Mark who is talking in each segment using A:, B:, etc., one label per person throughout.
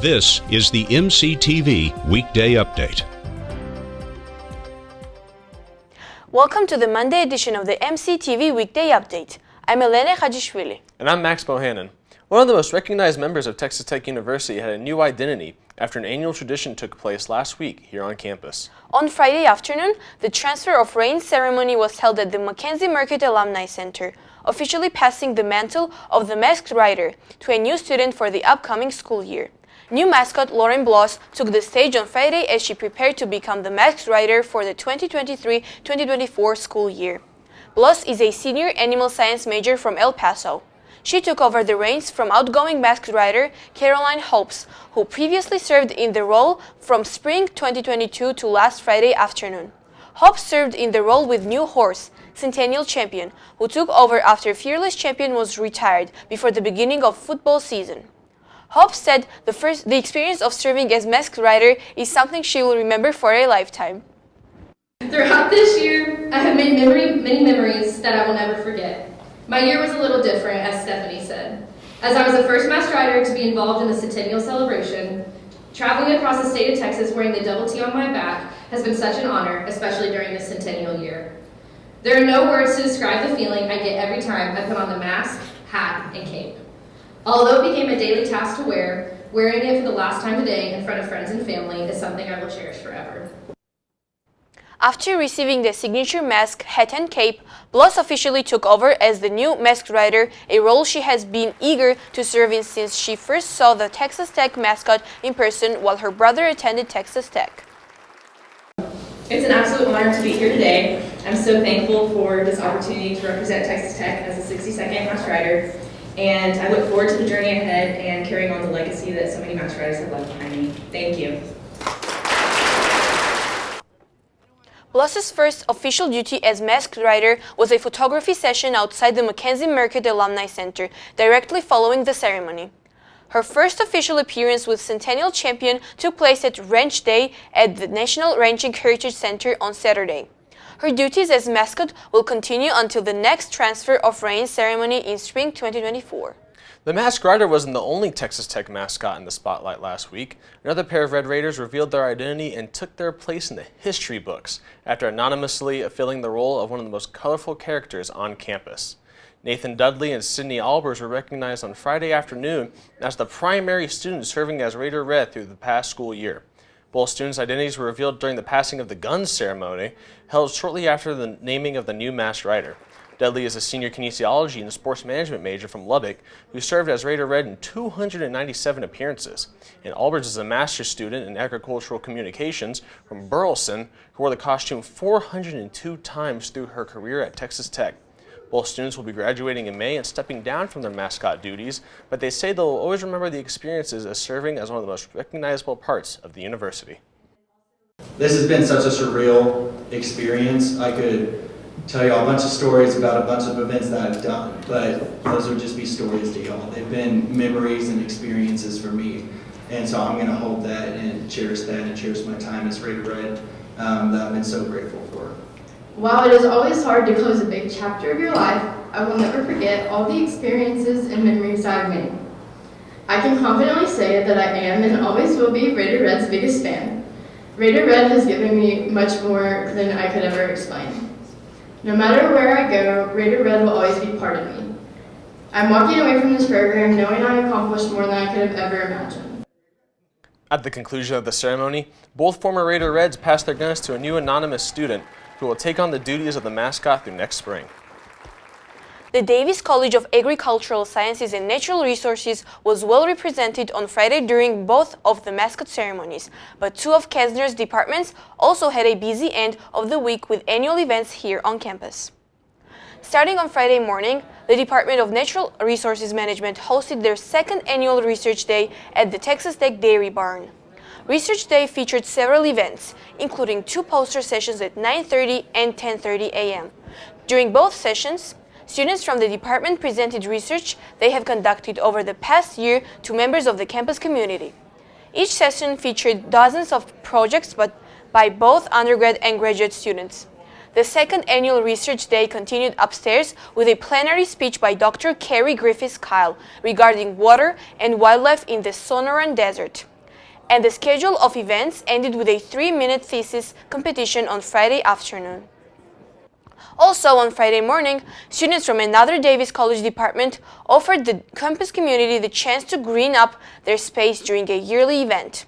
A: This is the MCTV Weekday Update.
B: Welcome to the Monday edition of the MCTV Weekday Update. I'm Elene Khajishvili.
C: And I'm Max Bohannon. One of the most recognized members of Texas Tech University had a new identity after an annual tradition took place last week here on campus.
B: On Friday afternoon, the transfer of reins ceremony was held at the Mackenzie Market Alumni Center, officially passing the mantle of the masked rider to a new student for the upcoming school year. New mascot Lauren Bloss took the stage on Friday as she prepared to become the masked rider for the 2023-2024 school year. Bloss is a senior animal science major from El Paso. She took over the reins from outgoing masked rider Caroline Hopes, who previously served in the role from spring 2022 to last Friday afternoon. Hopes served in the role with new horse, Centennial Champion, who took over after Fearless Champion was retired before the beginning of football season. Hopes said the experience of serving as masked rider is something she will remember for a lifetime.
D: Throughout this year, I have made many memories that I will never forget. My year was a little different, as Stephanie said. As I was the first masked rider to be involved in the Centennial celebration, traveling across the state of Texas wearing the double T on my back has been such an honor, especially during the Centennial year. There are no words to describe the feeling I get every time I put on the mask, hat, and cape. Although it became a daily task to wear, wearing it for the last time today in front of friends and family is something I will cherish forever.
B: After receiving the signature mask, hat and cape, Bloss officially took over as the new masked rider, a role she has been eager to serve in since she first saw the Texas Tech mascot in person while her brother attended Texas Tech.
E: It's an absolute honor to be here today. I'm so thankful for this opportunity to represent Texas Tech as a 62nd masked rider, and I look forward to the journey ahead and carrying on the legacy that so many masked riders have left behind me. Thank you.
B: Bloss's first official duty as masked rider was a photography session outside the Mackenzie Market Alumni Center, directly following the ceremony. Her first official appearance with Centennial Champion took place at Ranch Day at the National Ranching Heritage Center on Saturday. Her duties as mascot will continue until the next transfer of reins ceremony in spring 2024.
C: The masked rider wasn't the only Texas Tech mascot in the spotlight last week. Another pair of Red Raiders revealed their identity and took their place in the history books after anonymously filling the role of one of the most colorful characters on campus. Nathan Dudley and Sydney Albers were recognized on Friday afternoon as the primary students serving as Raider Red through the past school year. Both students' identities were revealed during the passing of the guns ceremony held shortly after the naming of the new masked rider. Dudley is a senior kinesiology and sports management major from Lubbock who served as Raider Red in 297 appearances. And Albers is a master's student in agricultural communications from Burleson who wore the costume 402 times through her career at Texas Tech. Both students will be graduating in May and stepping down from their mascot duties, but they say they'll always remember the experiences as serving as one of the most recognizable parts of the university.
F: This has been such a surreal experience. I could tell you a bunch of stories about a bunch of events that I've done, but those would just be stories to y'all. They've been memories and experiences for me, and so I'm going to hold that and cherish my time as Raider Red that I've been so grateful for.
D: While it is always hard to close a big chapter of your life, I will never forget all the experiences and memories I've made. I can confidently say that I am and always will be Raider Red's biggest fan. Raider Red has given me much more than I could ever explain. No matter where I go, Raider Red will always be part of me. I'm walking away from this program knowing I accomplished more than I could have ever imagined.
C: At the conclusion of the ceremony, both former Raider Reds passed their guns to a new anonymous student who will take on the duties of the mascot through next spring.
B: The Davis College of Agricultural Sciences and Natural Resources was well represented on Friday during both of the mascot ceremonies, but two of Kesner's departments also had a busy end of the week with annual events here on campus. Starting on Friday morning, the Department of Natural Resources Management hosted their second annual Research Day at the Texas Tech Dairy Barn. Research Day featured several events, including two poster sessions at 9:30 and 10:30 a.m. During both sessions, students from the department presented research they have conducted over the past year to members of the campus community. Each session featured dozens of projects by both undergrad and graduate students. The second annual Research Day continued upstairs with a plenary speech by Dr. Carrie Griffiths-Kyle regarding water and wildlife in the Sonoran Desert. And the schedule of events ended with a 3-minute thesis competition on Friday afternoon. Also on Friday morning, students from another Davis College department offered the campus community the chance to green up their space during a yearly event.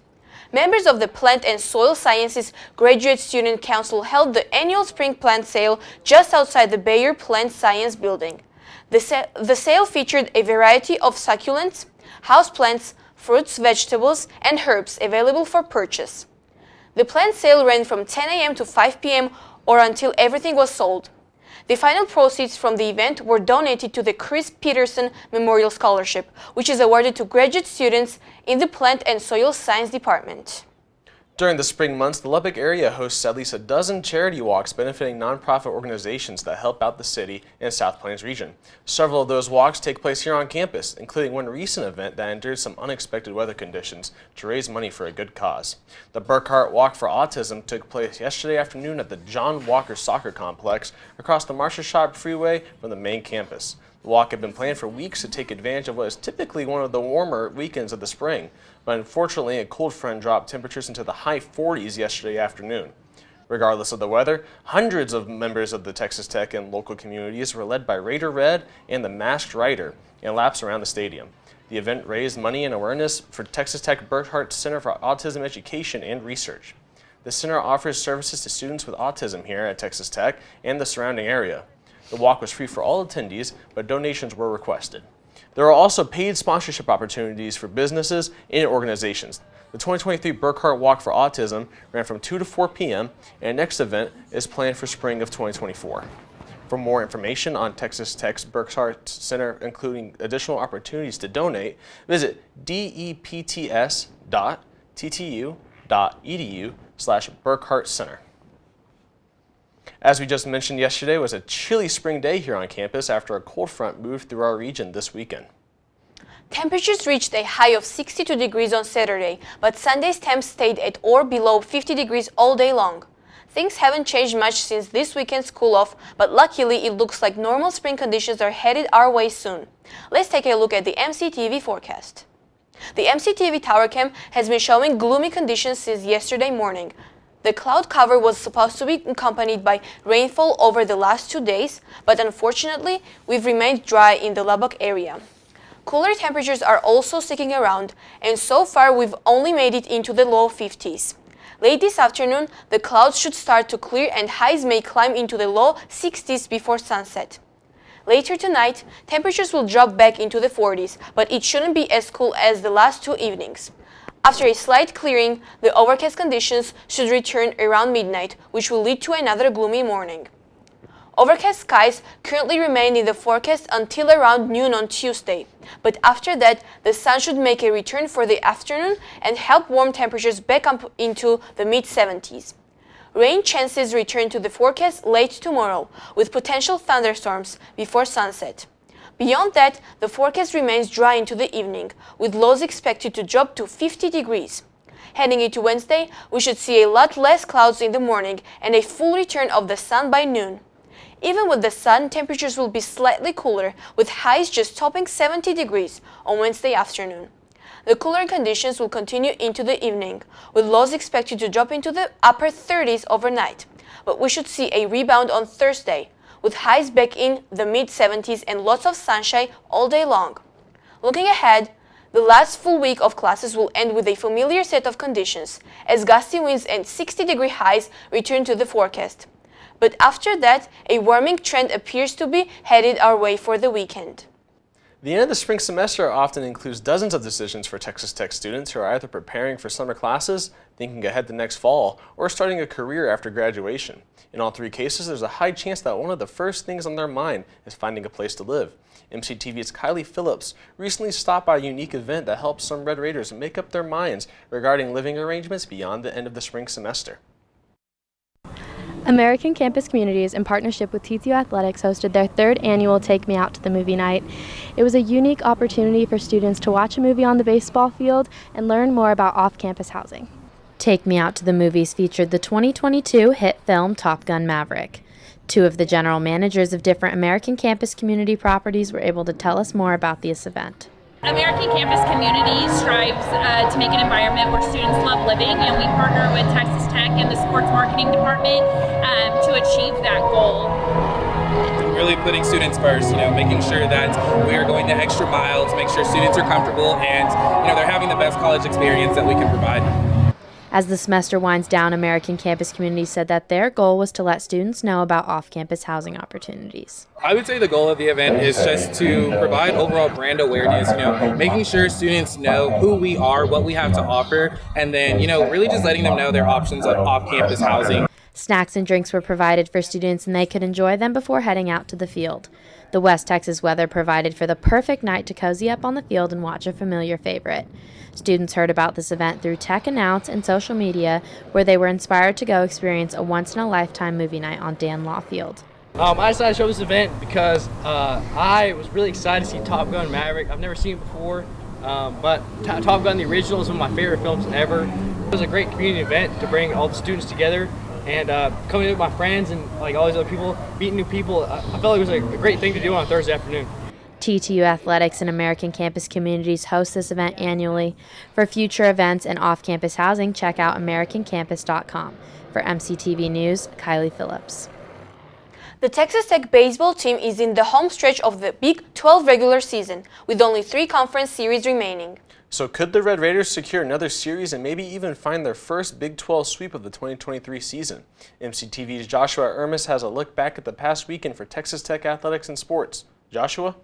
B: Members of the Plant and Soil Sciences Graduate Student Council held the annual spring plant sale just outside the Bayer Plant Science Building. The sale featured a variety of succulents, houseplants, fruits, vegetables, and herbs available for purchase. The plant sale ran from 10 a.m. to 5 p.m. or until everything was sold. The final proceeds from the event were donated to the Chris Peterson Memorial Scholarship, which is awarded to graduate students in the Plant and Soil Science Department.
C: During the spring months, the Lubbock area hosts at least a dozen charity walks benefiting nonprofit organizations that help out the city and South Plains region. Several of those walks take place here on campus, including one recent event that endured some unexpected weather conditions to raise money for a good cause. The Burkhart Walk for Autism took place yesterday afternoon at the John Walker Soccer Complex across the Marshall Shop Freeway from the main campus. The walk had been planned for weeks to take advantage of what is typically one of the warmer weekends of the spring, but unfortunately a cold front dropped temperatures into the high 40s yesterday afternoon. Regardless of the weather, hundreds of members of the Texas Tech and local communities were led by Raider Red and the Masked Rider in laps around the stadium. The event raised money and awareness for Texas Tech Burkhart Center for Autism Education and Research. The center offers services to students with autism here at Texas Tech and the surrounding area. The walk was free for all attendees, but donations were requested. There are also paid sponsorship opportunities for businesses and organizations. The 2023 Burkhart Walk for Autism ran from 2 to 4 p.m. and next event is planned for spring of 2024. For more information on Texas Tech's Burkhart Center, including additional opportunities to donate, visit depts.ttu.edu/Burkhart Center. As we just mentioned yesterday, it was a chilly spring day here on campus after a cold front moved through our region this weekend.
B: Temperatures reached a high of 62 degrees on Saturday, but Sunday's temps stayed at or below 50 degrees all day long. Things haven't changed much since this weekend's cool-off, but luckily it looks like normal spring conditions are headed our way soon. Let's take a look at the MCTV forecast. The MCTV Tower Cam has been showing gloomy conditions since yesterday morning. The cloud cover was supposed to be accompanied by rainfall over the last 2 days, but unfortunately, we've remained dry in the Lubbock area. Cooler temperatures are also sticking around, and so far we've only made it into the low 50s. Late this afternoon, the clouds should start to clear and highs may climb into the low 60s before sunset. Later tonight, temperatures will drop back into the 40s, but it shouldn't be as cool as the last 2 evenings. After a slight clearing, the overcast conditions should return around midnight, which will lead to another gloomy morning. Overcast skies currently remain in the forecast until around noon on Tuesday, but after that, the sun should make a return for the afternoon and help warm temperatures back up into the mid-70s. Rain chances return to the forecast late tomorrow, with potential thunderstorms before sunset. Beyond that, the forecast remains dry into the evening, with lows expected to drop to 50 degrees. Heading into Wednesday, we should see a lot less clouds in the morning and a full return of the sun by noon. Even with the sun, temperatures will be slightly cooler, with highs just topping 70 degrees on Wednesday afternoon. The cooler conditions will continue into the evening, with lows expected to drop into the upper 30s overnight. But we should see a rebound on Thursday, with highs back in the mid-70s and lots of sunshine all day long. Looking ahead, the last full week of classes will end with a familiar set of conditions, as gusty winds and 60-degree highs return to the forecast. But after that, a warming trend appears to be headed our way for the weekend.
C: The end of the spring semester often includes dozens of decisions for Texas Tech students who are either preparing for summer classes, thinking ahead to next fall, or starting a career after graduation. In all 3 cases, there's a high chance that one of the first things on their mind is finding a place to live. MCTV's Kylie Phillips recently stopped by a unique event that helps some Red Raiders make up their minds regarding living arrangements beyond the end of the spring semester.
G: American Campus Communities, in partnership with TTU Athletics, hosted their 3rd annual Take Me Out to the Movie Night. It was a unique opportunity for students to watch a movie on the baseball field and learn more about off-campus housing.
H: Take Me Out to the Movies featured the 2022 hit film Top Gun Maverick.
G: Two of the general managers of different American campus community properties were able to tell us more about this event.
H: American Campus Community strives to make an environment where students love living, and we partner with Texas Tech and the sports marketing department to achieve that goal.
I: Really putting students first, making sure that we are going the extra mile to make sure students are comfortable and they're having the best college experience that we can provide.
G: As the semester winds down, American Campus Community said that their goal was to let students know about off-campus housing opportunities.
I: I would say the goal of the event is just to provide overall brand awareness, making sure students know who we are, what we have to offer, and then, really just letting them know their options of off-campus housing.
G: Snacks and drinks were provided for students, and they could enjoy them before heading out to the field. The West Texas weather provided for the perfect night to cozy up on the field and watch a familiar favorite. Students heard about this event through Tech Announce and social media, where they were inspired to go experience a once-in-a-lifetime movie night on Dan Law Field.
J: I decided to show this event because I was really excited to see Top Gun Maverick. I've never seen it before, but Top Gun the original is one of my favorite films ever. It was a great community event to bring all the students together and coming with my friends and all these other people, meeting new people. I felt like it was a great thing to do on a Thursday afternoon.
G: TTU Athletics and American Campus Communities host this event annually. For future events and off-campus housing, check out americancampus.com. For MCTV News, Kylie Phillips.
B: The Texas Tech baseball team is in the home stretch of the Big 12 regular season, with only 3 conference series remaining.
C: So could the Red Raiders secure another series and maybe even find their first Big 12 sweep of the 2023 season? MCTV's Joshua Ermis has a look back at the past weekend for Texas Tech athletics and sports. Joshua?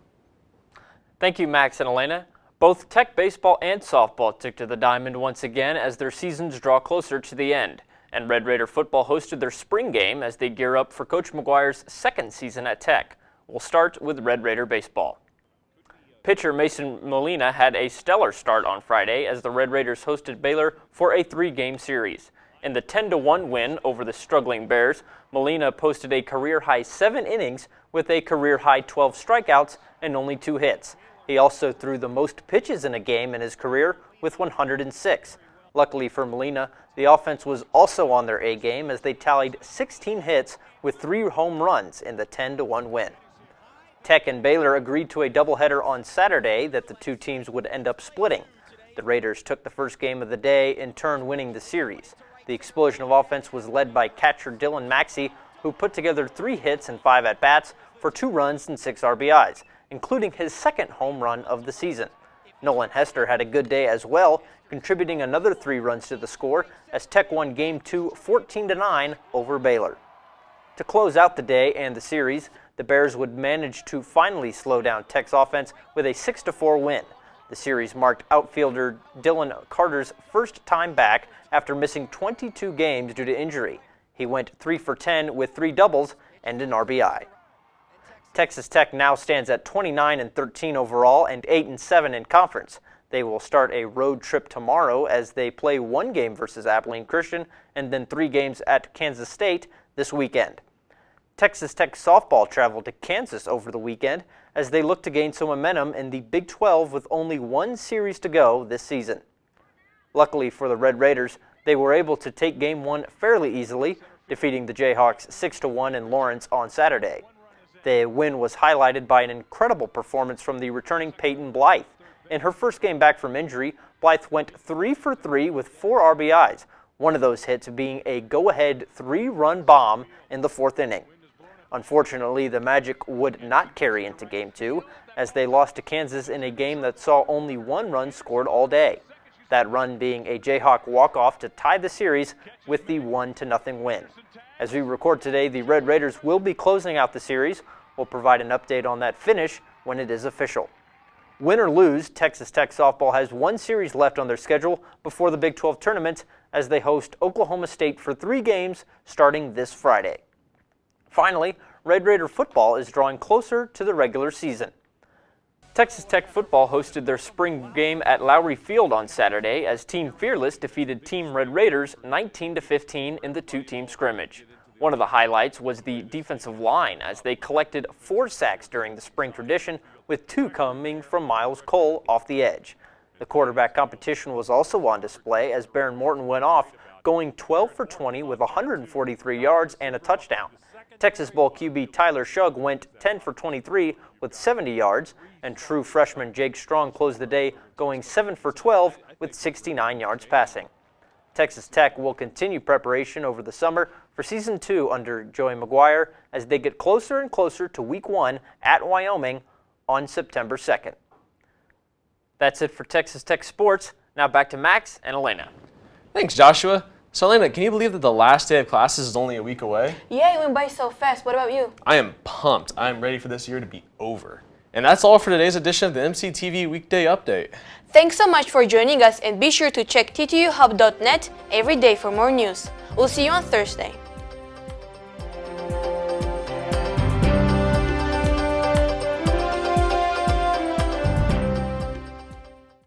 K: Thank you, Max and Elena. Both Tech baseball and softball took to the diamond once again as their seasons draw closer to the end. And Red Raider football hosted their spring game as they gear up for Coach McGuire's second season at Tech. We'll start with Red Raider baseball. Pitcher Mason Molina had a stellar start on Friday as the Red Raiders hosted Baylor for a 3-game series. In the 10-1 win over the struggling Bears, Molina posted a career-high 7 innings with a career-high 12 strikeouts and only 2 hits. He also threw the most pitches in a game in his career with 106. Luckily for Molina, the offense was also on their A game as they tallied 16 hits with 3 home runs in the 10-1 win. Tech and Baylor agreed to a doubleheader on Saturday that the two teams would end up splitting. The Raiders took the first game of the day, in turn winning the series. The explosion of offense was led by catcher Dylan Maxey, who put together 3 hits and 5 at-bats for 2 runs and 6 RBIs, including his second home run of the season. Nolan Hester had a good day as well, contributing another 3 runs to the score as Tech won Game 2 14-9 over Baylor. To close out the day and the series, the Bears would manage to finally slow down Tech's offense with a 6-4 win. The series marked outfielder Dylan Carter's first time back after missing 22 games due to injury. He went 3 for 10 with 3 doubles and an RBI. Texas Tech now stands at 29-13 overall and 8-7 in conference. They will start a road trip tomorrow as they play 1 game versus Abilene Christian and then 3 games at Kansas State this weekend. Texas Tech softball traveled to Kansas over the weekend as they look to gain some momentum in the Big 12 with only 1 series to go this season. Luckily for the Red Raiders, they were able to take Game 1 fairly easily, defeating the Jayhawks 6-1 in Lawrence on Saturday. The win was highlighted by an incredible performance from the returning Peyton Blythe. In her first game back from injury, Blythe went 3 for 3 with 4 RBIs, one of those hits being a go-ahead 3-run bomb in the 4th inning. Unfortunately, the Magic would not carry into Game 2 as they lost to Kansas in a game that saw only 1 run scored all day. That run being a Jayhawk walk-off to tie the series with the 1-0 win. As we record today, the Red Raiders will be closing out the series. We'll provide an update on that finish when it is official. Win or lose, Texas Tech softball has 1 series left on their schedule before the Big 12 tournament as they host Oklahoma State for 3 games starting this Friday. Finally, Red Raider football is drawing closer to the regular season. Texas Tech football hosted their spring game at Lowry Field on Saturday as Team Fearless defeated Team Red Raiders 19-15 in the 2-team scrimmage. One of the highlights was the defensive line as they collected 4 sacks during the spring tradition, with 2 coming from Miles Cole off the edge. The quarterback competition was also on display as Baron Morton went off, going 12 for 20 with 143 yards and a touchdown. Texas Bowl QB Tyler Shugg went 10 for 23 with 70 yards, and true freshman Jake Strong closed the day going 7 for 12 with 69 yards passing. Texas Tech will continue preparation over the summer for Season 2 under Joey McGuire as they get closer and closer to Week 1 at Wyoming on September 2nd. That's it for Texas Tech Sports. Now back to Max and Elena.
C: Thanks, Joshua. So, Elena, can you believe that the last day of classes is only a week away?
B: Yeah, it went by so fast. What about you?
C: I am pumped. I am ready for this year to be over. And that's all for today's edition of the MCTV Weekday Update.
B: Thanks so much for joining us, and be sure to check ttuhub.net every day for more news. We'll see you on Thursday.